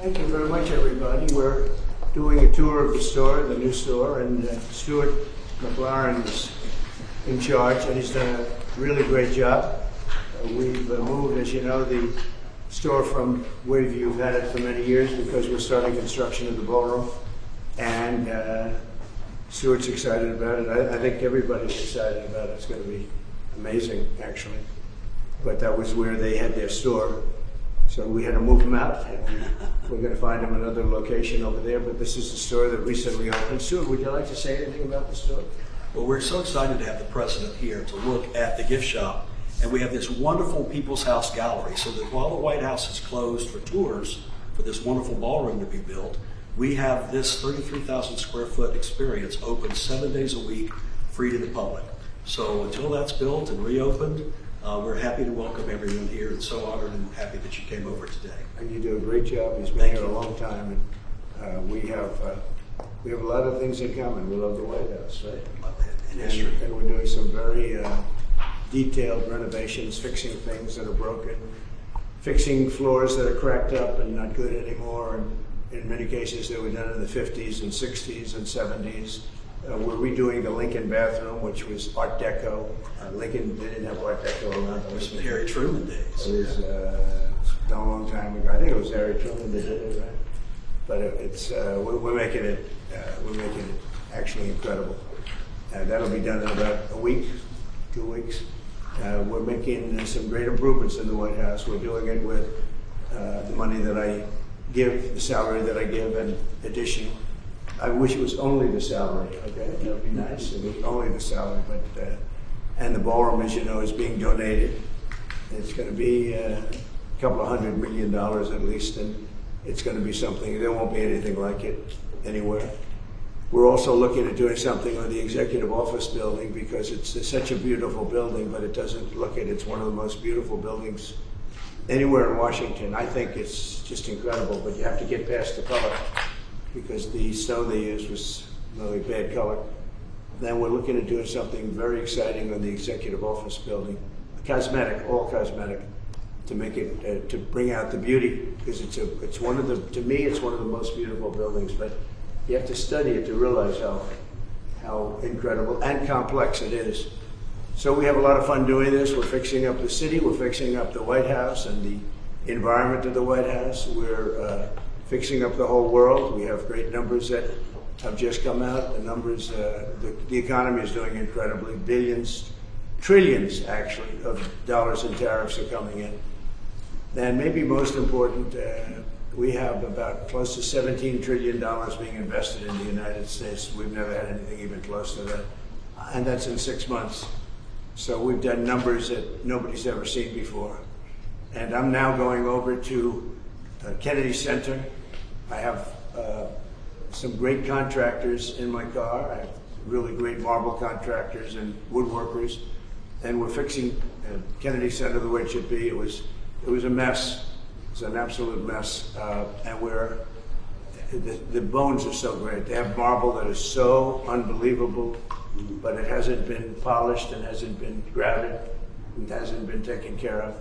Thank you very much, everybody. We're doing a tour of the store, the new store, and Stuart McLaren is in charge, and he's done a really great job. We've moved, as you know, the store from where you've had it for many years because we're starting construction of the ballroom, and Stuart's excited about it. I think everybody's excited about it. It's going to be amazing, actually. But that was where they had their store. So we had to move them out, and we're going to find them another location over there. But this is the store that recently opened. Stuart, would you like to say anything about the store? Well, we're so excited to have the president here to look at the gift shop. And we have this wonderful People's House gallery. So that while the White House is closed for tours for this wonderful ballroom to be built, we have this 33,000 square foot experience open 7 days a week, free to the public. So until that's built and reopened, we're happy to welcome everyone here, and so honored and happy that you came over today. And you do a great job. He's been here a long time, and we have a lot of things in common. We love the White House, right? Love that in history. And we're doing some very detailed renovations, fixing things that are broken, fixing floors that are cracked up and not good anymore. And in many cases, they were done in the 50s and 60s and 70s. We're redoing the Lincoln bathroom, which was Art Deco. Lincoln didn't have Art Deco around. It was the Harry Truman days. It was a long time ago. I think it was Harry Truman that did it, right? But we're making it actually incredible. That'll be done in about a week, 2 weeks. We're making some great improvements in the White House. We're doing it with the money that I give, the salary that I give, and addition. I wish it was only the salary, okay? That would be nice. It was only the salary, but and the ballroom, as you know, is being donated. It's going to be a couple of $100 million at least, and it's going to be something. There won't be anything like it anywhere. We're also looking at doing something on the executive office building because it's such a beautiful building, but it doesn't look it. It's one of the most beautiful buildings anywhere in Washington. I think it's just incredible, but you have to get past the color because the stone they used was really bad color. Then we're looking at doing something very exciting on the executive office building, cosmetic, all cosmetic, to make it to bring out the beauty because it's one of the, to me it's one of the most beautiful buildings, but you have to study it to realize how incredible and complex it is. So we have a lot of fun doing this. We're fixing up the city, we're fixing up the White House and the environment of the White House. We're fixing up the whole world. We have great numbers that have just come out. The numbers, the economy is doing incredibly. Billions, trillions actually, of dollars in tariffs are coming in. And maybe most important, we have about close to $17 trillion being invested in the United States. We've never had anything even close to that. And that's in 6 months. So we've done numbers that nobody's ever seen before. And I'm now going over to Kennedy Center. I have some great contractors in my car. I have really great marble contractors and woodworkers. And we're fixing Kennedy Center the way it should be. It was a mess. It's an absolute mess, and the bones are so great. They have marble that is so unbelievable, but it hasn't been polished and hasn't been grouted and hasn't been taken care of.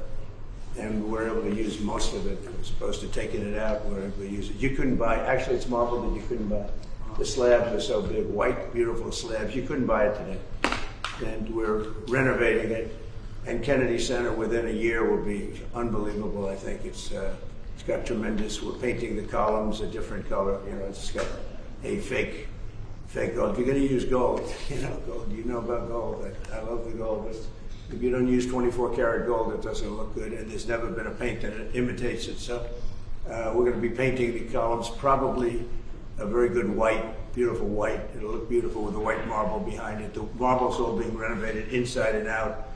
And we're able to use most of it as opposed to taking it out. We're able to use it. You couldn't buy, actually it's marble that you couldn't buy. The slabs are so big, white, beautiful slabs. You couldn't buy it today. And we're renovating it. And Kennedy Center within a year will be unbelievable. I think it's got tremendous. We're painting the columns a different color. You know, it's got a fake gold. If you're going to use gold, gold. You know about gold. I love the gold. But if you don't use 24 karat gold, it doesn't look good. And there's never been a paint that imitates it. So we're going to be painting the columns probably a very good white, beautiful white. It'll look beautiful with the white marble behind it. The marble's all being renovated inside and out.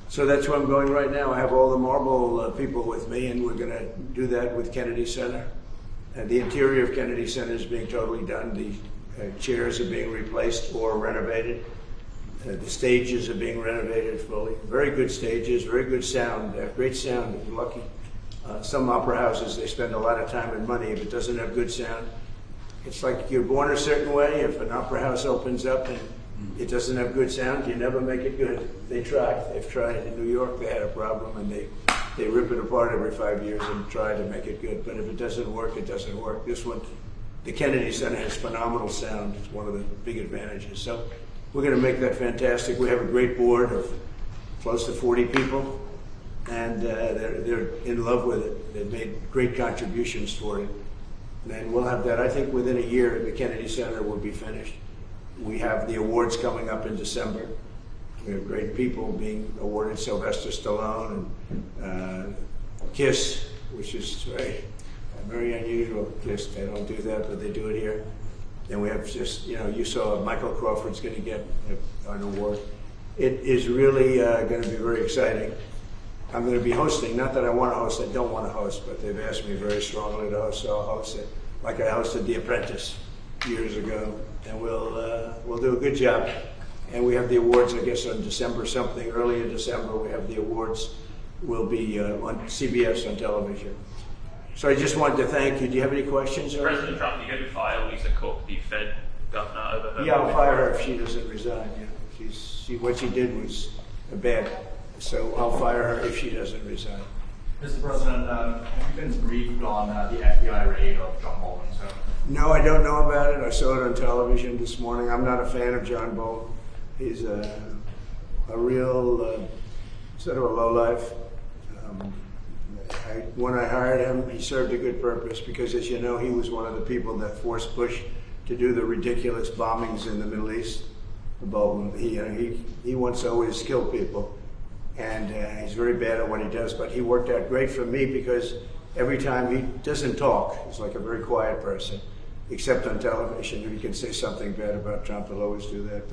So that's where I'm going right now. I have all the marble people with me, and we're going to do that with Kennedy Center. The interior of Kennedy Center is being totally done. The chairs are being replaced or renovated. The stages are being renovated fully. Very good stages, very good sound, great sound if you're lucky. Some opera houses, they spend a lot of time and money if it doesn't have good sound. It's like you're born a certain way. If an opera house opens up and it doesn't have good sound, you never make it good. They try. They've tried. In New York, they had a problem, and they rip it apart every 5 years and try to make it good. But if it doesn't work, it doesn't work. This one, the Kennedy Center has phenomenal sound. It's one of the big advantages. So we're going to make that fantastic. We have a great board of close to 40 people, and they're in love with it. They've made great contributions toward it. And we'll have that, I think, within a year, the Kennedy Center will be finished. We have the awards coming up in December. We have great people being awarded, Sylvester Stallone and KISS, which is very unusual. KISS, they don't do that, but they do it here. And we have just, you saw Michael Crawford's going to get an award. It is really going to be very exciting. I'm going to be hosting, not that I want to host, I don't want to host, but they've asked me very strongly to host, so I'll host it. Like I hosted The Apprentice years ago, and we'll do a good job. And we have the awards, I guess, on December something, early in December, we have the awards. Will be on CBS on television. So I just wanted to thank you. Do you have any questions? President Trump, you going to fire Lisa Cook, the Fed governor, over her? Yeah, I'll fire her if she doesn't resign. Yeah. What she did was bad. So I'll fire her if she doesn't resign. Mr. President, have you been briefed on the FBI raid of John Bolton? No, I don't know about it. I saw it on television this morning. I'm not a fan of John Bolton. He's a real sort of a lowlife. When I hired him, he served a good purpose because, as you know, he was one of the people that forced Bush to do the ridiculous bombings in the Middle East. Bolton, he wants to always kill people, and he's very bad at what he does. But he worked out great for me because every time he doesn't talk, he's like a very quiet person, except on television. If he can say something bad about Trump, he'll always do that.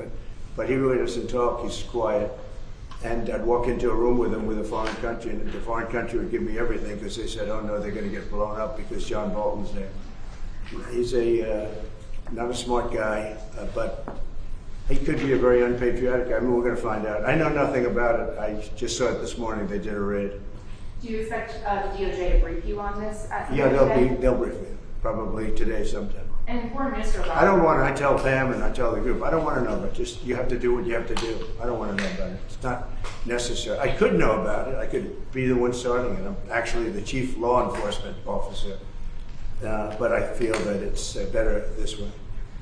But he really doesn't talk. He's quiet. And I'd walk into a room with him with a foreign country, and the foreign country would give me everything because they said, oh no, they're going to get blown up because John Bolton's there. He's not a smart guy, but he could be a very unpatriotic guy. I mean, we're going to find out. I know nothing about it. I just saw it this morning. They did a raid. Do you expect the DOJ to brief you on this? Yeah, they'll brief me, probably today sometime. And Foreign Minister about I don't want to. I tell Pam and I tell the group. I don't want to know, but just you have to do what you have to do. I don't want to know about it. It's not necessary. I could know about it. I could be the one starting it. I'm actually the chief law enforcement officer, but I feel that it's better this way.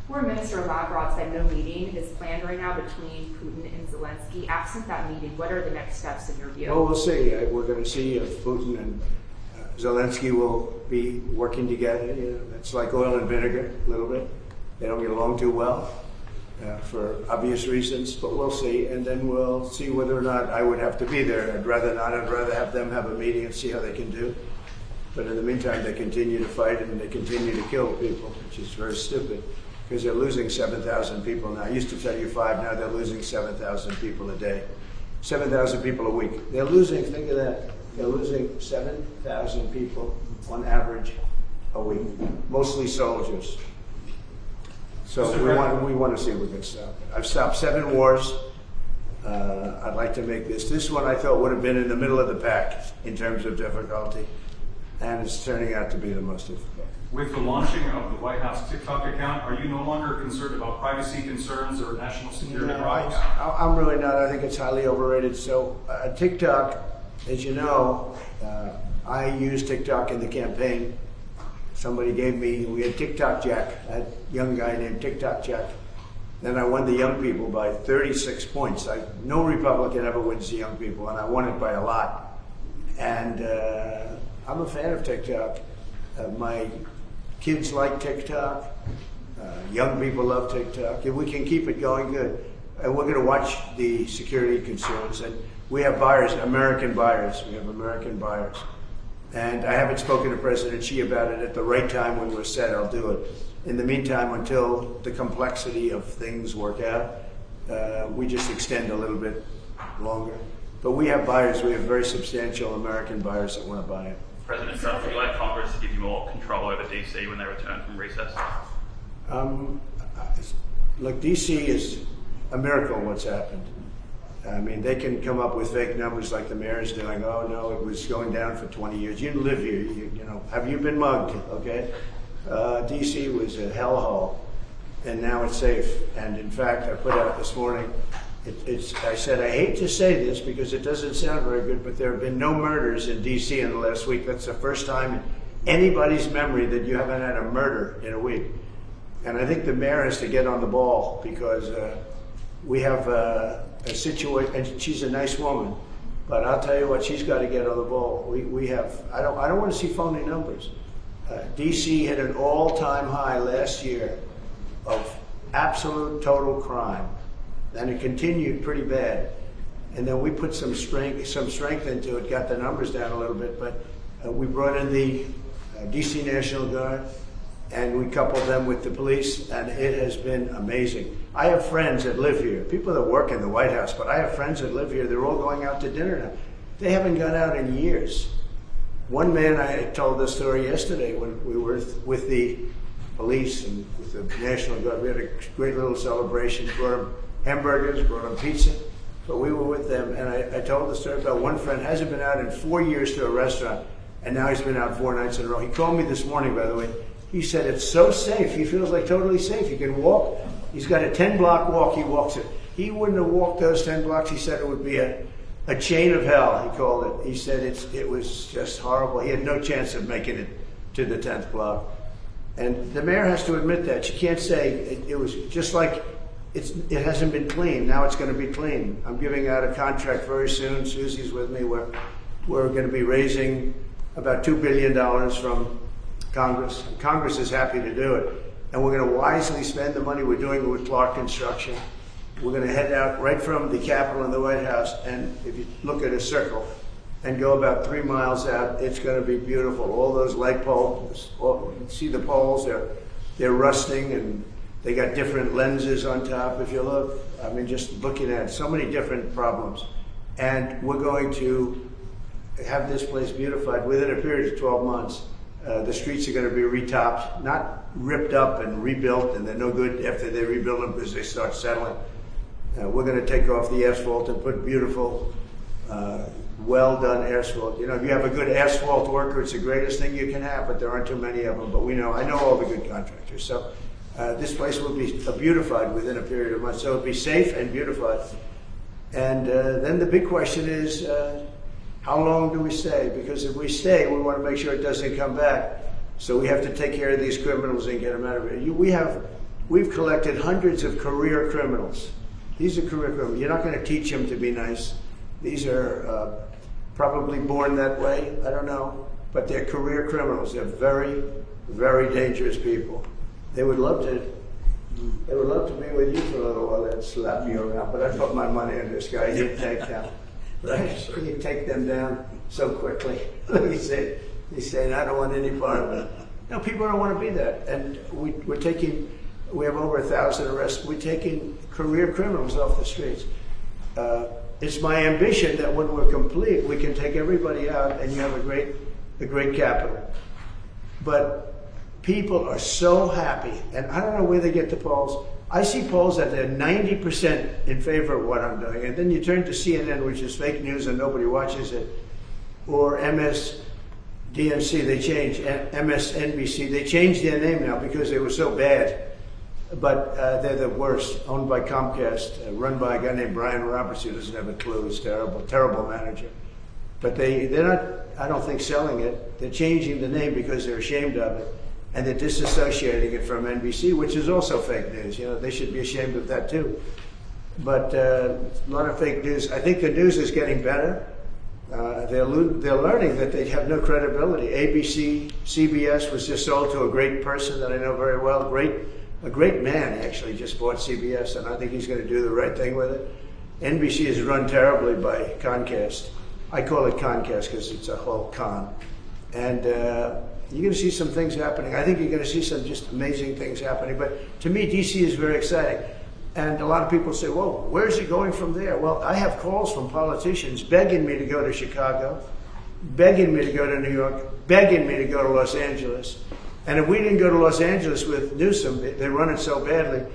Foreign Minister Lavrov said no meeting is planned right now between Putin and Zelensky. Absent that meeting, what are the next steps in your view? Well, we'll see. We're going to see if Putin and Zelensky will be working together. It's like oil and vinegar a little bit. They don't get along too well for obvious reasons, but we'll see. And then we'll see whether or not I would have to be there. I'd rather not. I'd rather have them have a meeting and see how they can do. But in the meantime, they continue to fight and they continue to kill people, which is very stupid because they're losing 7,000 people now. I used to tell you 5, now they're losing 7,000 people a day. 7,000 people a week. They're losing, think of that. They're losing 7,000 people on average a week, mostly soldiers. So we want to see if we can stop it. I've stopped 7 wars. I'd like to make this one I thought would have been in the middle of the pack in terms of difficulty, and it's turning out to be the most difficult. With the launching of the White House TikTok account, are you no longer concerned about privacy concerns or national security problems? I'm really not. I think it's highly overrated. So TikTok, as you know, I used TikTok in the campaign. Somebody gave me, we had TikTok Jack, a young guy named TikTok Jack. Then I won the young people by 36 points. No Republican ever wins the young people, and I won it by a lot. And I'm a fan of TikTok. My kids like TikTok. Young people love TikTok. If we can keep it going, good. And we're going to watch the security concerns. And we have buyers, American buyers. We have American buyers. And I haven't spoken to President Xi about it. At the right time when we're set, I'll do it. In the meantime, until the complexity of things work out, we just extend a little bit longer. But we have buyers. We have very substantial American buyers that want to buy it. President Trump, would you like Congress to give you more control over DC when they return from recess? Look, DC is a miracle what's happened. I mean, they can come up with fake numbers like the mayor's doing. Oh, no, it was going down for 20 years. You didn't live here. You know, have you been mugged? Okay. DC was a hellhole, and now it's safe. And in fact, I put out this morning I said, I hate to say this because it doesn't sound very good, but there have been no murders in D.C. in the last week. That's the first time in anybody's memory that you haven't had a murder in a week. And I think the mayor has to get on the ball because we have a situation, and she's a nice woman, but I'll tell you what, she's got to get on the ball. We have, I don't want to see phony numbers. D.C. hit an all-time high last year of absolute total crime, and it continued pretty bad. And then we put some strength into it, got the numbers down a little bit, but we brought in the D.C. National Guard, and we coupled them with the police, and it has been amazing. I have friends that live here, people that work in the White House, but I have friends that live here. They're all going out to dinner now. They haven't gone out in years. One man, I told this story yesterday when we were with the police and with the National Guard. We had a great little celebration, brought them hamburgers, brought them pizza, but we were with them, and I told the story about one friend hasn't been out in 4 years to a restaurant, and now he's been out 4 nights in a row. He called me this morning, by the way. He said it's so safe. He feels like totally safe. He can walk. He's got a 10-block walk. He walks it. He wouldn't have walked those 10 blocks. He said it would be a chain of hell, he called it. He said it was just horrible. He had no chance of making it to the 10th block. And the mayor has to admit that. She can't say it was just like it hasn't been clean. Now it's going to be clean. I'm giving out a contract very soon. Susie's with me. We're going to be raising about $2 billion from Congress. Congress is happy to do it. And we're going to wisely spend the money. We're doing it with Clark Construction. We're going to head out right from the Capitol and the White House, and if you look at a circle and go about 3 miles out, it's going to be beautiful. All those light poles, you can see the poles, they're rusting, and they got different lenses on top. If you look, I mean, just looking at so many different problems. And we're going to have this place beautified within a period of 12 months. The streets are going to be retopped, not ripped up and rebuilt, and they're no good after they rebuild them because they start settling. We're going to take off the asphalt and put beautiful, well-done asphalt. You know, if you have a good asphalt worker, it's the greatest thing you can have, but there aren't too many of them. But I know all the good contractors. So this place will be beautified within a period of months. So it'll be safe and beautified. And then the big question is, how long do we stay? Because if we stay, we want to make sure it doesn't come back. So we have to take care of these criminals and get them out of here. We've collected hundreds of career criminals. These are career criminals. You're not going to teach them to be nice. These are probably born that way. I don't know. But they're career criminals. They're very, very dangerous people. They would love to be with you for a little while and slap you around. But I put my money on this guy. He'd take them. He'd take them down so quickly. Let me say, he's saying, I don't want any part of it. No, people don't want to be that. And we have over 1,000 arrests. We're taking career criminals off the streets. It's my ambition that when we're complete, we can take everybody out and you have a great capital. But people are so happy, and I don't know where they get the polls. I see polls that they're 90% in favor of what I'm doing, and then you turn to CNN, which is fake news and nobody watches it, or MSDNC, MSNBC, they changed their name now because they were so bad. But they're the worst, owned by Comcast, run by a guy named Brian Roberts, who doesn't have a clue. He's terrible manager. But they're not, I don't think, selling it. They're changing the name because they're ashamed of it. And they're disassociating it from NBC, which is also fake news. You know, they should be ashamed of that too. But a lot of fake news. I think the news is getting better. They're learning that they have no credibility. ABC, CBS was just sold to a great person that I know very well, a great man actually just bought CBS, and I think he's going to do the right thing with it. NBC is run terribly by Comcast. I call it Comcast because it's a whole con. And you're going to see some things happening. I think you're going to see some just amazing things happening. But to me, D.C. is very exciting. And a lot of people say, well, where's it going from there? Well, I have calls from politicians begging me to go to Chicago, begging me to go to New York, begging me to go to Los Angeles. And if we didn't go to Los Angeles with Newsom, they run it so badly,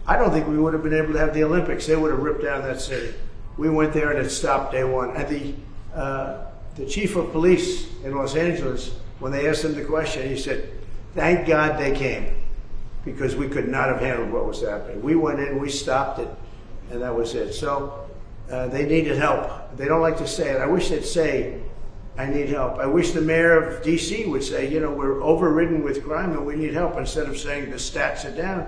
I don't think we would have been able to have the Olympics. They would have ripped down that city. We went there and it stopped day one. And the chief of police in Los Angeles, when they asked him the question, he said, thank God they came, because we could not have handled what was happening. We went in, we stopped it, and that was it. So they needed help. They don't like to say it. I wish they'd say, I need help. I wish the mayor of D.C. would say, you know, we're overridden with crime and we need help, instead of saying the stats are down.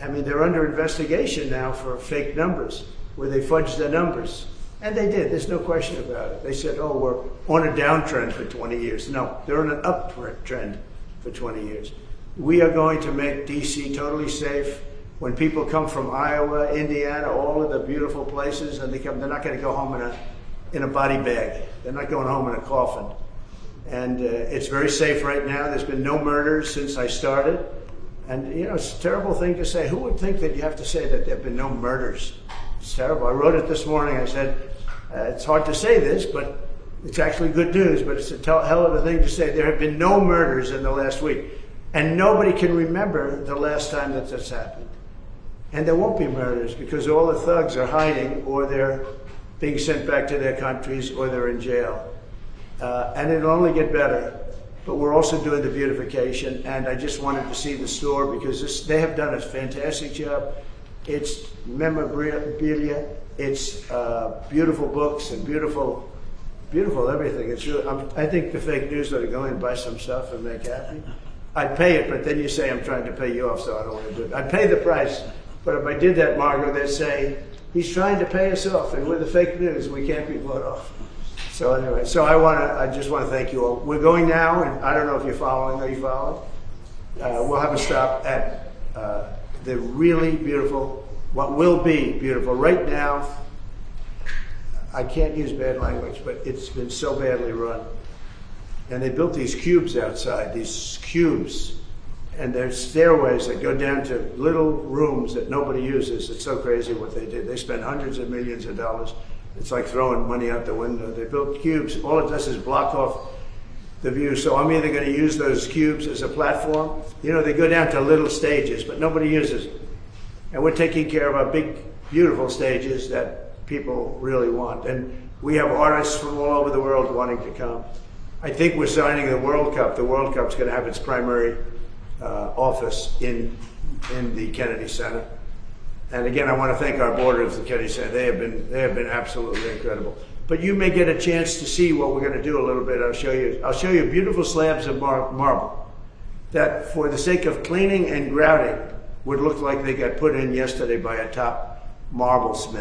I mean, they're under investigation now for fake numbers, where they fudged the numbers. And they did, there's no question about it. They said, oh, we're on a downtrend for 20 years. No, they're on an uptrend for 20 years. We are going to make D.C. totally safe. When people come from Iowa, Indiana, all of the beautiful places, and they come, they're not going to go home in a body bag. They're not going home in a coffin. And it's very safe right now. There's been no murders since I started. And, you know, it's a terrible thing to say. Who would think that you have to say that there have been no murders? It's terrible. I wrote it this morning. I said, it's hard to say this, but it's actually good news, but it's a hell of a thing to say. There have been no murders in the last week. And nobody can remember the last time that this happened. And there won't be murders because all the thugs are hiding, or they're being sent back to their countries, or they're in jail. And it'll only get better. But we're also doing the beautification, and I just wanted to see the store because they have done a fantastic job. It's memorabilia, it's beautiful books and beautiful everything. It's really, I think the fake news ought to go in and buy some stuff and make happy. I'd pay it, but then you say I'm trying to pay you off, so I don't want to do it. I'd pay the price, but if I did that, Margot, they'd say, he's trying to pay us off, and with the fake news, we can't be bought off. So anyway, so I just want to thank you all. We're going now, and I don't know if you're following. Are you following? We'll have a stop at the really beautiful, what will be beautiful. Right now, I can't use bad language, but it's been so badly run. And they built these cubes outside, and there's stairways that go down to little rooms that nobody uses. It's so crazy what they did. They spent hundreds of millions of dollars. It's like throwing money out the window. They built cubes. All it does is block off the view. So I'm either going to use those cubes as a platform. You know, they go down to little stages, but nobody uses it. And we're taking care of our big, beautiful stages that people really want. And we have artists from all over the world wanting to come. I think we're signing the World Cup. The World Cup's going to have its primary office in the Kennedy Center. And again, I want to thank our board of the Kennedy Center. They have been absolutely incredible. But you may get a chance to see what we're going to do a little bit. I'll show you beautiful slabs of marble that, for the sake of cleaning and grouting, would look like they got put in yesterday by a top marble smith.